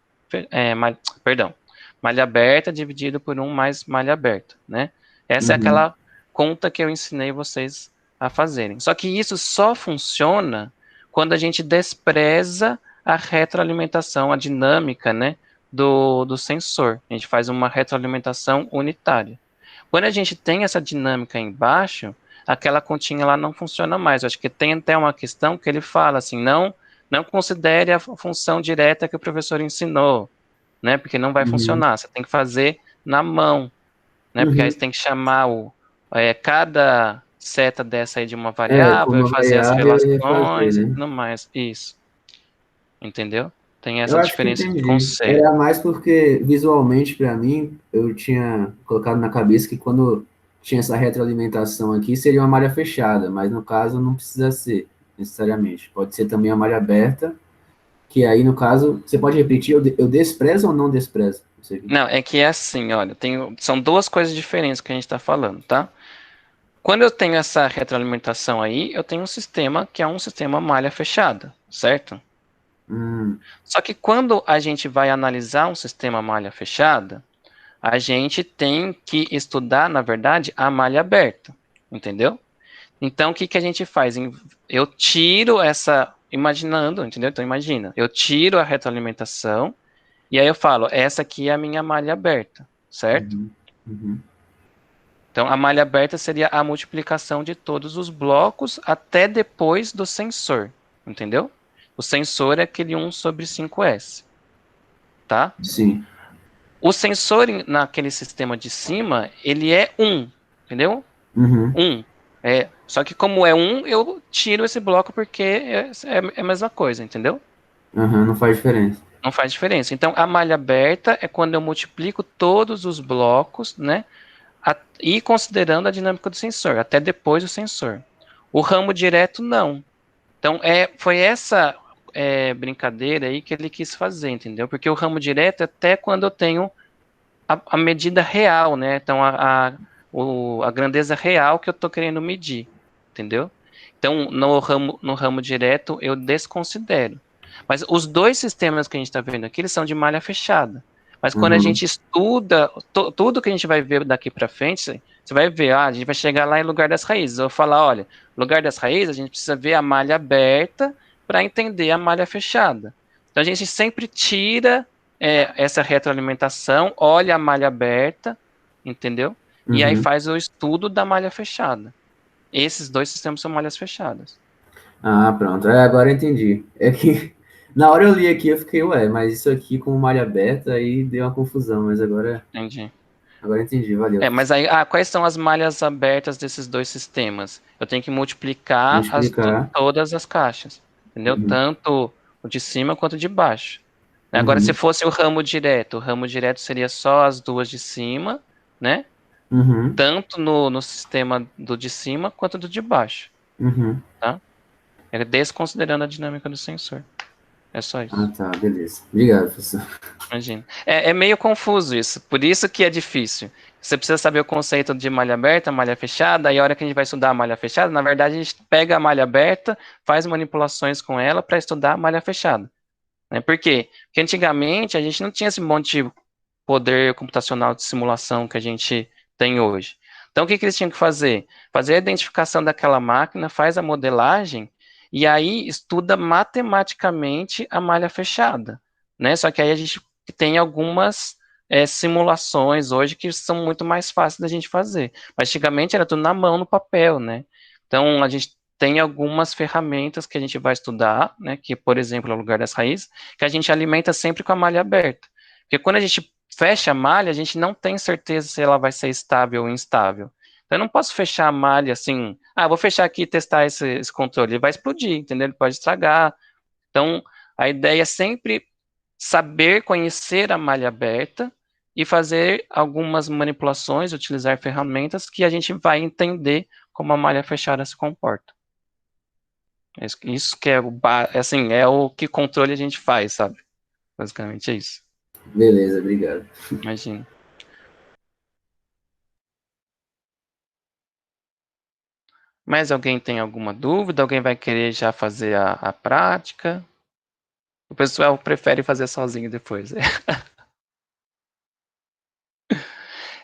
aberta dividido por 1 mais malha aberta, né? Essa é aquela conta que eu ensinei vocês a fazerem. Só que isso só funciona quando a gente despreza a retroalimentação, a dinâmica, né, do sensor. A gente faz uma retroalimentação unitária. Quando a gente tem essa dinâmica embaixo, aquela continha lá não funciona mais. Eu acho que tem até uma questão que ele fala assim, não considere a função direta que o professor ensinou, né? Porque não vai funcionar. Você tem que fazer na mão, né? Porque aí você tem que chamar cada seta dessa aí de uma variável e fazer as relações e tudo mais. Isso. Entendeu? Tem essa diferença de conceito. Era mais porque, visualmente, para mim, eu tinha colocado na cabeça que quando tinha essa retroalimentação aqui, seria uma malha fechada, mas no caso não precisa ser, necessariamente. Pode ser também a malha aberta, que aí, no caso, você pode repetir, eu desprezo ou não desprezo? Não, é que é assim, olha, são duas coisas diferentes que a gente está falando, tá? Quando eu tenho essa retroalimentação aí, eu tenho um sistema que é um sistema malha fechada, certo? Só que quando a gente vai analisar um sistema malha fechada, a gente tem que estudar, na verdade, a malha aberta, entendeu? Então, o que a gente faz? Eu tiro imaginando, entendeu? Então, imagina, eu tiro a retroalimentação e aí eu falo, essa aqui é a minha malha aberta, certo? Então, a malha aberta seria a multiplicação de todos os blocos até depois do sensor, entendeu? O sensor é aquele 1/5S, tá? Sim. O sensor naquele sistema de cima, ele é 1, entendeu? 1. Só que como é 1, eu tiro esse bloco porque é a mesma coisa, entendeu? Não faz diferença. Não faz diferença. Então, a malha aberta é quando eu multiplico todos os blocos, né? E considerando a dinâmica do sensor, até depois do sensor. O ramo direto, não. Então, foi essa brincadeira aí que ele quis fazer, entendeu? Porque o ramo direto é até quando eu tenho a medida real, né? Então, a grandeza real que eu estou querendo medir, entendeu? Então, no ramo direto, eu desconsidero. Mas os dois sistemas que a gente está vendo aqui, eles são de malha fechada. Mas quando a gente estuda, tudo que a gente vai ver daqui para frente, você vai ver, a gente vai chegar lá em lugar das raízes. Eu vou falar, olha, lugar das raízes, a gente precisa ver a malha aberta para entender a malha fechada. Então, a gente sempre tira essa retroalimentação, olha a malha aberta, entendeu? E aí faz o estudo da malha fechada. Esses dois sistemas são malhas fechadas. Pronto. Agora eu entendi. É que na hora eu li aqui, eu fiquei, mas isso aqui com malha aberta, aí deu uma confusão, mas agora... Entendi. Agora entendi, valeu. Mas aí, quais são as malhas abertas desses dois sistemas? Eu tenho que multiplicar todas as caixas, entendeu? Tanto o de cima quanto o de baixo. Agora, se fosse o ramo direto seria só as duas de cima, né? Uhum. tanto no sistema do de cima quanto do de baixo, Uhum. tá? É desconsiderando a dinâmica do sensor. É só Ah, isso. tá, beleza. Obrigado, professor. Imagina. É meio confuso isso, por isso que é difícil. Você precisa saber o conceito de malha aberta, malha fechada, aí a hora que a gente vai estudar a malha fechada, na verdade a gente pega a malha aberta, faz manipulações com ela para estudar a malha fechada. Né? Por quê? Porque antigamente a gente não tinha esse monte de poder computacional de simulação que a gente tem hoje. Então o que eles tinham que fazer? Fazer a identificação daquela máquina, faz a modelagem e aí estuda matematicamente a malha fechada. Né? Só que aí a gente tem algumas simulações hoje que são muito mais fáceis da gente fazer. Mas antigamente era tudo na mão, no papel, né? Então a gente tem algumas ferramentas que a gente vai estudar, né? Que, por exemplo, é o lugar das raízes, que a gente alimenta sempre com a malha aberta. Porque quando a gente fecha a malha, a gente não tem certeza se ela vai ser estável ou instável. Então, eu não posso fechar a malha assim, vou fechar aqui e testar esse controle. Ele vai explodir, entendeu? Ele pode estragar. Então, a ideia é sempre saber conhecer a malha aberta e fazer algumas manipulações, utilizar ferramentas que a gente vai entender como a malha fechada se comporta. Isso que assim, é o que controle a gente faz, sabe? Basicamente é isso. Beleza, obrigado. Imagina. Mais alguém tem alguma dúvida? Alguém vai querer já fazer a prática? O pessoal prefere fazer sozinho depois.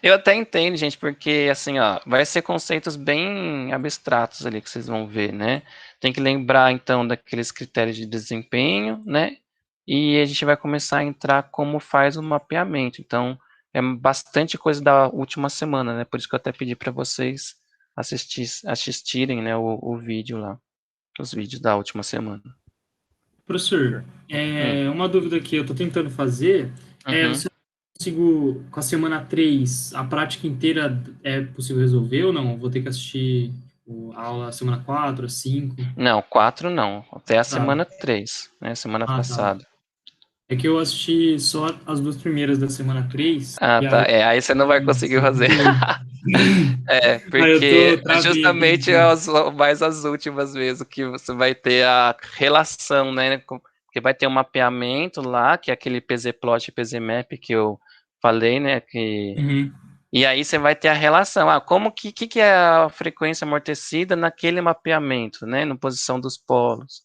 Eu até entendo, gente, porque assim, ó, vai ser conceitos bem abstratos ali que vocês vão ver, né? Tem que lembrar então daqueles critérios de desempenho, né? E a gente vai começar a entrar como faz o mapeamento. Então, é bastante coisa da última semana, né? Por isso que eu até pedi para vocês assistirem, né, o vídeo lá, os vídeos da última semana. Professor, uma dúvida que eu estou tentando fazer Uhum. você consigo, com a semana 3 a prática inteira é possível resolver ou não? Vou ter que assistir a aula semana 4, 5? Não, 4 não, até a Tá. semana 3, né, semana Ah, tá. passada. É que eu assisti só as duas primeiras da semana 3 Ah, e tá, aí aí você não vai conseguir fazer. aí eu Porque tô é travei aqui. justamente mais as últimas mesmo que você vai ter a relação, né, porque vai ter um mapeamento lá, que é aquele PZPlot e PZMap que eu falei, né, Uhum. e aí você vai ter a relação, como que é a frequência amortecida naquele mapeamento, né, na posição dos polos.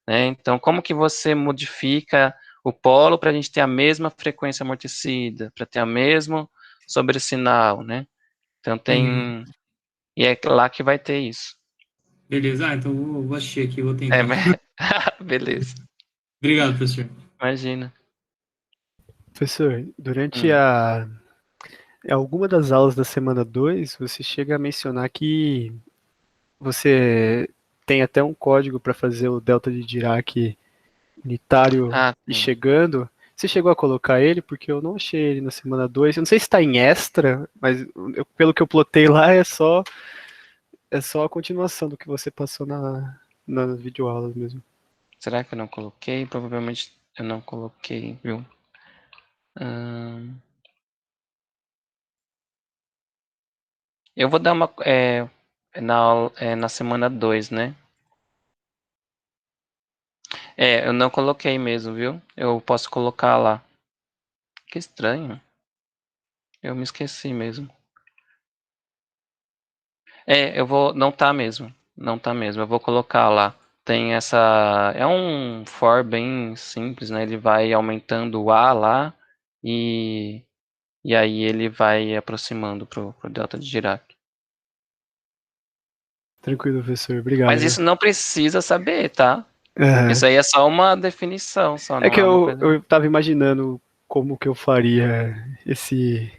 Né? Então, como que você modifica o polo para a gente ter a mesma frequência amortecida, para ter a mesmo sobressinal, né? Então Entendi. tem, e é lá que vai ter isso. Beleza, então vou assistir aqui, vou É, tentar. beleza, Obrigado, professor. imagina. Professor, durante Hum. alguma das aulas da semana 2, você chega a mencionar que você tem até um código para fazer o delta de Dirac unitário e Sim. chegando. Você chegou a colocar ele? Porque eu não achei ele na semana 2. Eu não sei se está em extra, mas pelo que eu plotei lá é só a continuação do que você passou nas videoaulas mesmo. Será que eu não coloquei? Provavelmente eu não coloquei, viu? Eu vou dar uma na semana 2, né? Eu não coloquei mesmo, viu? Eu posso colocar lá. Que estranho. Eu me esqueci mesmo. Eu vou. Não tá mesmo. Não tá mesmo. Eu vou colocar lá. Tem essa. É um for bem simples, né? Ele vai aumentando o A lá e, e aí ele vai aproximando pro delta de Dirac. Tranquilo, professor. Obrigado, Mas viu? isso não precisa saber, tá? Aham. Isso aí é só uma definição, só É não que é uma eu, coisa. eu tava imaginando como que eu faria esse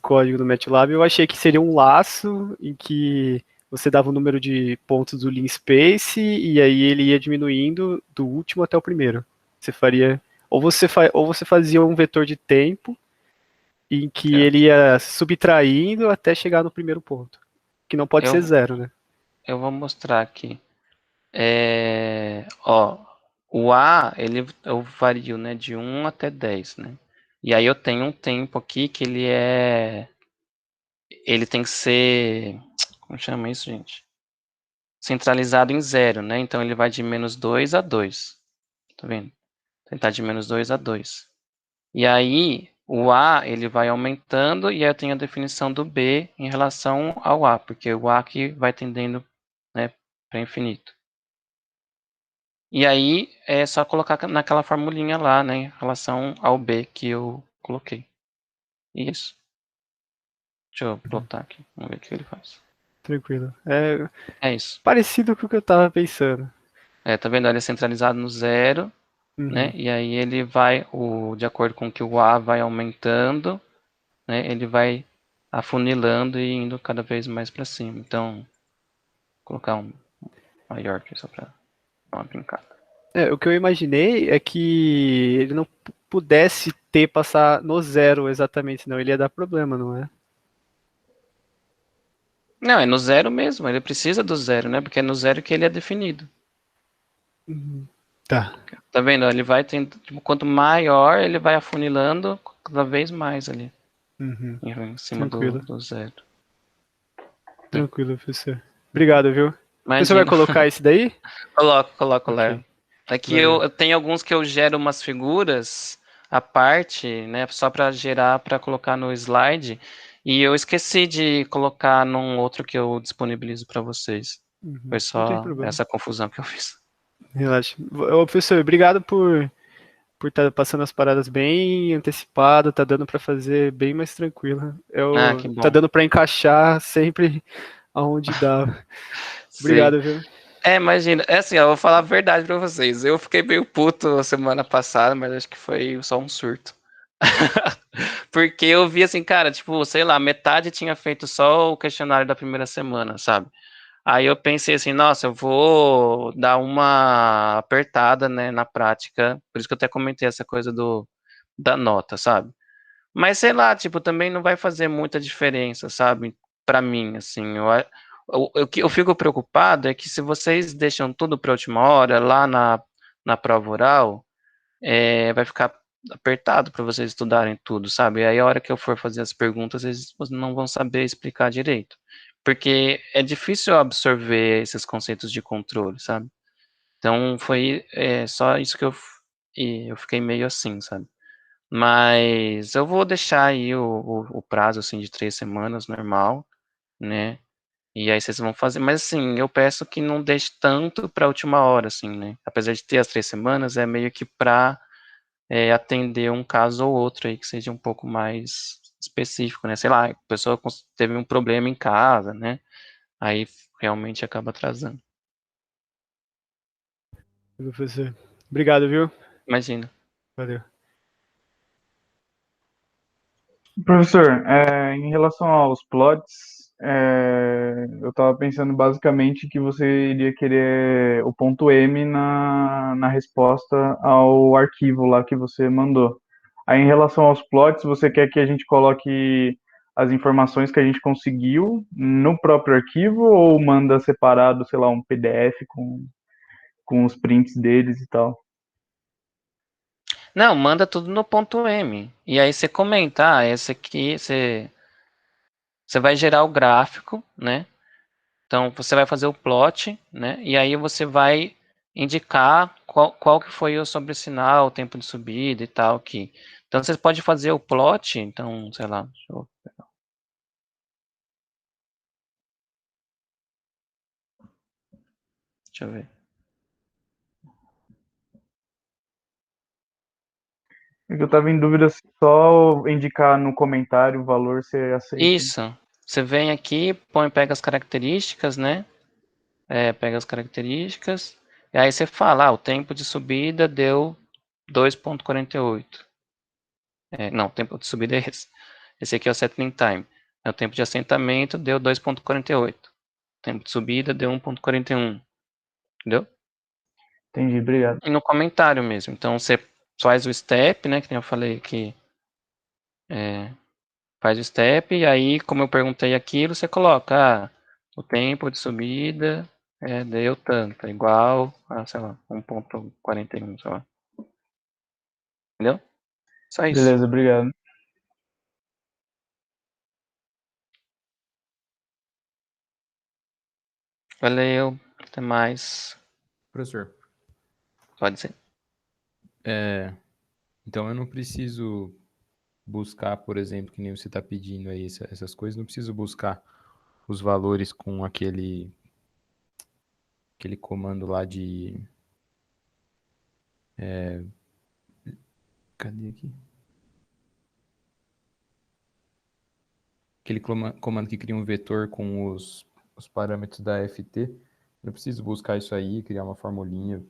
código do MATLAB. Eu achei que seria um laço em que você dava o número de pontos do lean space e aí ele ia diminuindo do último até o primeiro. Você faria ou você fazia um vetor de tempo em que Eu, ele ia subtraindo até chegar no primeiro ponto, que não pode ser eu, zero, né? eu vou mostrar aqui. Ó, o A, eu vario, né, de 1 até 10, né? E aí eu tenho um tempo aqui que ele é ele tem que ser, como chama isso, gente? Centralizado em 0, né? Então ele vai de -2 a 2. Tá vendo? Ele tá de -2 a 2. E aí, o A, ele vai aumentando, e aí eu tenho a definição do B em relação ao A, porque o A que vai tendendo, né, para infinito. E aí, é só colocar naquela formulinha lá, né, em relação ao B que eu coloquei. Isso. Deixa eu plotar aqui, vamos ver o que ele faz. Tranquilo. É É isso. parecido com o que eu tava pensando. Tá vendo? Ele é centralizado no 0, né, Uhum. e aí ele vai, de acordo com que o A vai aumentando, né, ele vai afunilando e indo cada vez mais para cima. Então, vou colocar um maior aqui só para dar uma brincada. O que eu imaginei é que ele não pudesse passar no 0 exatamente, senão ele ia dar problema, não é? Não, é no 0 mesmo, ele precisa do 0, né, porque é no 0 que ele é definido. Tá. Tá vendo? Ele vai tendo, tipo, quanto maior, ele vai afunilando cada vez mais ali, Uhum. em cima Tranquilo. do 0. Tranquilo, professor. Obrigado, viu? Você vai Imagina. colocar esse daí? Coloco, Ok. Léo. Aqui Valeu. eu tenho alguns que eu gero umas figuras à parte, né, só para gerar, para colocar no slide, e eu esqueci de colocar num outro que eu disponibilizo para vocês. Uhum. Foi Não tem só problema. essa confusão que eu fiz. Relaxa. Ô, professor, obrigado por estar passando as paradas bem antecipado, tá dando para fazer bem mais tranquilo. Que Tá bom. dando para encaixar sempre aonde dá. Sim. Obrigado, viu? Imagina. É assim, eu vou falar a verdade pra vocês. Eu fiquei meio puto semana passada, mas acho que foi só um surto. Porque eu vi assim, cara, tipo, sei lá, metade tinha feito só o questionário da primeira semana, sabe? Aí eu pensei assim, nossa, eu vou dar uma apertada, né, na prática. Por isso que eu até comentei essa coisa da nota, sabe? Mas sei lá, tipo, também não vai fazer muita diferença, sabe? Pra mim, assim, o que eu fico preocupado é que se vocês deixam tudo pra última hora, lá na prova oral, vai ficar apertado para vocês estudarem tudo, sabe? E aí a hora que eu for fazer as perguntas, eles não vão saber explicar direito. Porque é difícil absorver esses conceitos de controle, sabe? Então foi só isso que eu fiquei meio assim, sabe? Mas eu vou deixar aí o prazo assim de 3 semanas normal, né? E aí vocês vão fazer, mas assim, eu peço que não deixe tanto para a última hora, assim, né? Apesar de ter as 3 semanas, é meio que para atender um caso ou outro aí que seja um pouco mais específico, né? Sei lá, a pessoa teve um problema em casa, né? Aí realmente acaba atrasando. Professor. Obrigado, viu? Imagina. Valeu. Professor, em relação aos plots, eu estava pensando basicamente que você iria querer o ponto M na resposta ao arquivo lá que você mandou. Aí, em relação aos plots, você quer que a gente coloque as informações que a gente conseguiu no próprio arquivo ou manda separado, sei lá, um PDF com os prints deles e tal? Não, manda tudo no ponto M. E aí você comenta, esse aqui, você vai gerar o gráfico, né? Então você vai fazer o plot, né? E aí você vai indicar qual que foi o sobressinal, o tempo de subida e tal aqui. Então você pode fazer o plot, então, sei lá, deixa eu ver. É que eu estava em dúvida se só indicar no comentário o valor você aceita. Isso. Você vem aqui, pega as características, né? Pega as características. E aí você fala, o tempo de subida deu 2,48. Não, o tempo de subida é esse. Esse aqui é o settling time. O tempo de assentamento deu 2,48. O tempo de subida deu 1,41. Entendeu? Entendi, obrigado. E no comentário mesmo. Então você faz o step, né? Que nem eu falei aqui. Faz o step, e aí, como eu perguntei aquilo, você coloca, o tempo de subida deu tanto, é igual a, sei lá, 1,41, sei lá. Entendeu? Só isso. Beleza, obrigado. Valeu, até mais. Professor, Pode ser. então eu não preciso buscar, por exemplo, que nem você está pedindo aí essas coisas, não preciso buscar os valores com aquele comando lá de... Cadê aqui? Aquele comando que cria um vetor com os parâmetros da FT. Eu não preciso buscar isso aí, criar uma formulinha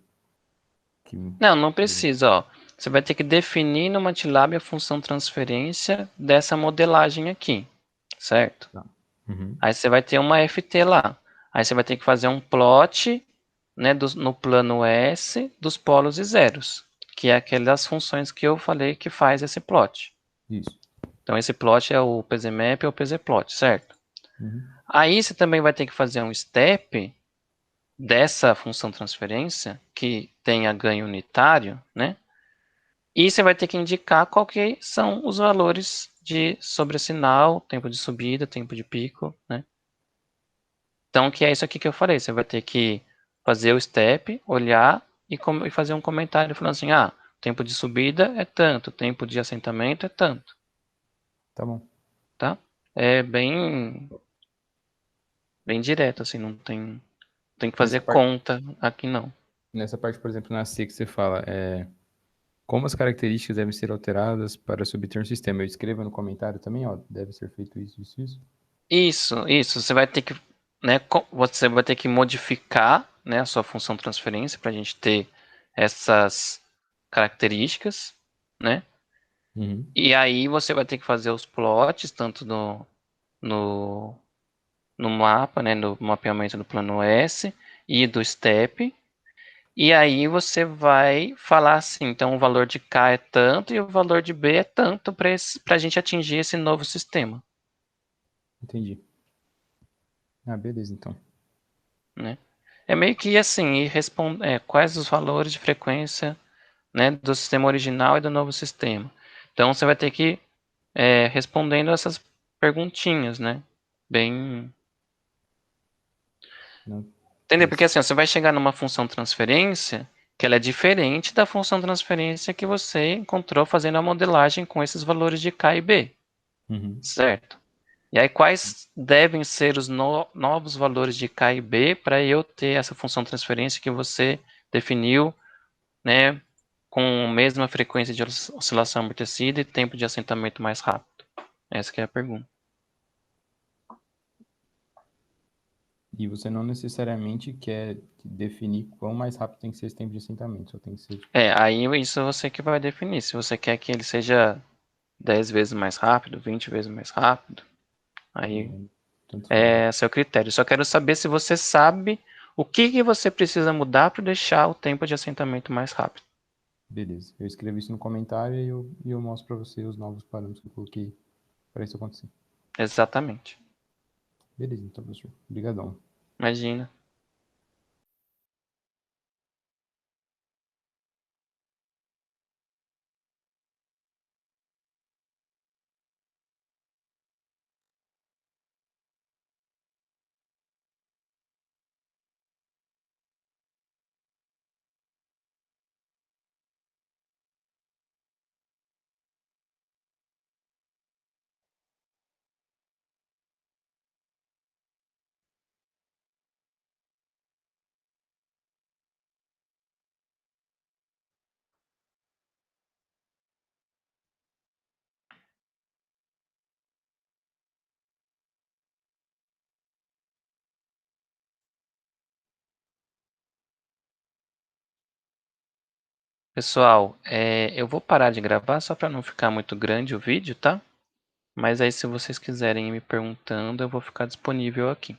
que... Não precisa, ó. Você vai ter que definir no MATLAB a função transferência dessa modelagem aqui, certo? Tá. Uhum. Aí você vai ter uma FT lá. Aí você vai ter que fazer um plot, né, no plano S dos polos e zeros, que é aquelas funções que eu falei que faz esse plot. Isso. Então esse plot é o PZMap ou o PZPlot, certo? Uhum. Aí você também vai ter que fazer um step dessa função transferência que tenha ganho unitário, né? E você vai ter que indicar qual que são os valores de sobressinal, tempo de subida, tempo de pico, né? Então, que é isso aqui que eu falei. Você vai ter que fazer o step, olhar e fazer um comentário falando assim, tempo de subida é tanto, tempo de assentamento é tanto. Tá bom. Tá? É bem direto, assim, não tem que fazer conta aqui não. Nessa parte, por exemplo, na C que você fala, como as características devem ser alteradas para se obter um sistema. Eu escrevo no comentário também, ó, deve ser feito isso, isso, isso. Isso. Você vai ter que, né, você vai ter que modificar, né, a sua função transferência para a gente ter essas características, né? Uhum. E aí você vai ter que fazer os plots, tanto no mapa, né, no mapeamento do plano S e do step. E aí você vai falar assim, então o valor de K é tanto e o valor de B é tanto para a gente atingir esse novo sistema. Entendi. Beleza, então. Né? É meio que assim, quais os valores de frequência, né, do sistema original e do novo sistema. Então você vai ter que respondendo essas perguntinhas, né? Bem... Não. Entendeu? Porque assim, você vai chegar numa função transferência que ela é diferente da função transferência que você encontrou fazendo a modelagem com esses valores de K e B. Uhum. Certo? E aí, quais devem ser os novos valores de K e B para eu ter essa função transferência que você definiu, né, com a mesma frequência de oscilação amortecida e tempo de assentamento mais rápido? Essa que é a pergunta. E você não necessariamente quer definir quão mais rápido tem que ser esse tempo de assentamento, só tem que ser... Aí isso você que vai definir. Se você quer que ele seja 10 vezes mais rápido, 20 vezes mais rápido, aí é seu critério. Só quero saber se você sabe o que você precisa mudar para deixar o tempo de assentamento mais rápido. Beleza. Eu escrevo isso no comentário e eu mostro para você os novos parâmetros que eu coloquei para isso acontecer. Exatamente. Beleza, então, professor. Obrigadão. Imagina. Pessoal, eu vou parar de gravar só para não ficar muito grande o vídeo, tá? Mas aí se vocês quiserem ir me perguntando, eu vou ficar disponível aqui.